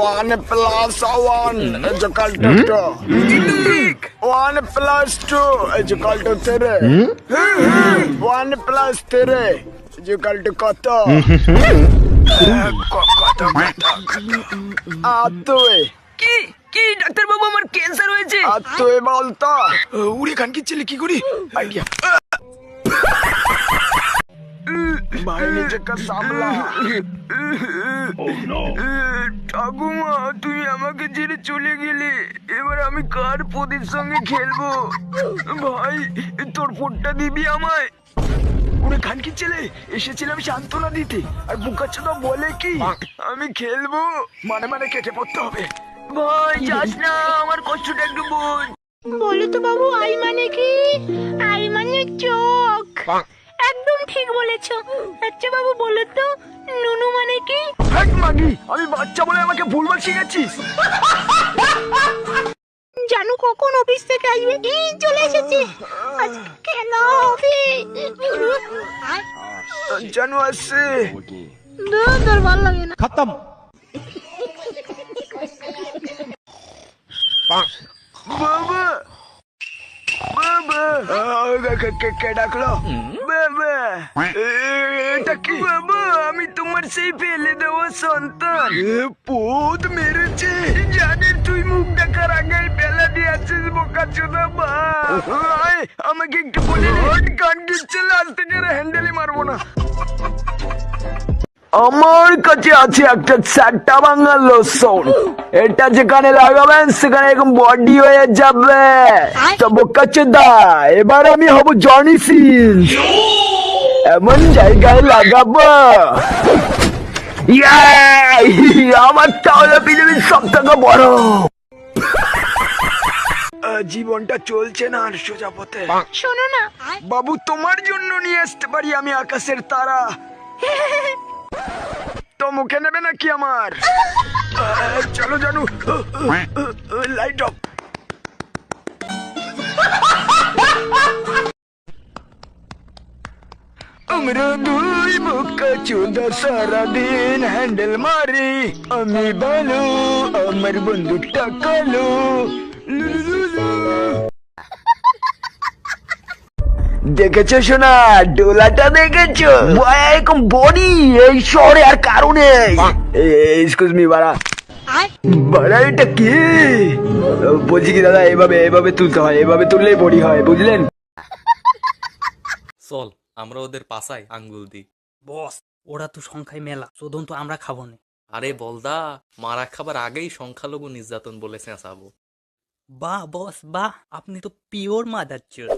1 plus 1 is equal to 2. 1 plus 2 is equal to 3. 1 plus 3 is equal to কত? তুই কি কি ডাক্তার বাবু আমার ক্যান্সার হয়েছে। তুই বলতো উড়ে গান কি ছেলে কি করি আইডিয়া ভাই নিজেকে সামলা। ঠাকুমা তুই আমাকে ছেড়ে চলে গেলি, এবার আমি কার পদের সঙ্গে খেলবো? ভাই তোর ফোনটা দিবি আমায়। উড়ে গান কি ছেলে এসেছিলাম সান্ত্বনা দিতে, আর বুকাচ্ছে তো বলে কি আমি খেলবো মানে কেটে পড়তে হবে। ভাই যাস না, আমার কষ্টটা একটু বোঝ। বলো তো বাবু, আই মানে কি? আই মানে চোখ। একদম ঠিক বলেছো। আচ্ছা বাবু বলো তো, নুনু মানে কি? হ্যাট মাগি, আমি বাচ্চা বলে আমাকে ভুলবার শিখাচ্ছিস? জানু কখন অফিস থেকে আসবে? এই চলে এসেছি, আজকে খেলা হবে। জানু আসছে। তোর ভালো লাগে না। खत्म। বাবা বাবা কে ডাকলো? বাবা এটা কি? বাবা আমি তোমার সেই ফেলে দেওয়া সন্তান। পুত মেরেছে। জানের তুই মুখ দেখার আগেই ফেলে দিয়েছিস বোকাচোদা। ভাই আমাকে একটু বলে দে। গান গিচ্ছে আজ থেকে হ্যান্ডেলই মারবো না। আমার কাছে আছে একটা চারটা বাংলা লোশন, এটা যেখানে লাগাবেন সেখানে এরকম বডি হয়ে যাবে। তো বোকাচোদা এবার আমি হব জনি সিন, এমন জায়গায় লাগাবো আমার তাহলে পৃথিবীর সব থেকে বড়। জীবনটা চলছে না আর সোজা পথে। শোনো না, বাবু তোমার জন্য নিয়ে আসতে পারি আমি আকাশের তারা, তো মুখে নেবে নাকি আমার? চলো জানু, লাইট অফ। আমরা দুই বোকাচোদা সারাদিন হ্যান্ডেল মারি, আমি ভালো আমার বন্ধুটা কালো। দেখেছো শোনা, ডোলাটা দেখেছো? এরকম বডি এই শহরে আর কারণে। এক্সকিউজ মি বাড়া, বাড়া এটা কি? বলছি কি দাদা, এভাবে তুলতে হয়, এভাবে তুললেই বডি হয়, বুঝলেন? চল আমরা ওদের পাশায় আঙ্গুল দিই। বস ওরা তো সংখ্যায় মেলা, শোধন তো আমরা খাবো না। আরে বলদা, মারা খাবার আগেই সংখ্যালঘু নির্যাতন বলে চেঁচাবো। বাহ বস বাহ, আপনি তো পিওর মাদার চোদ।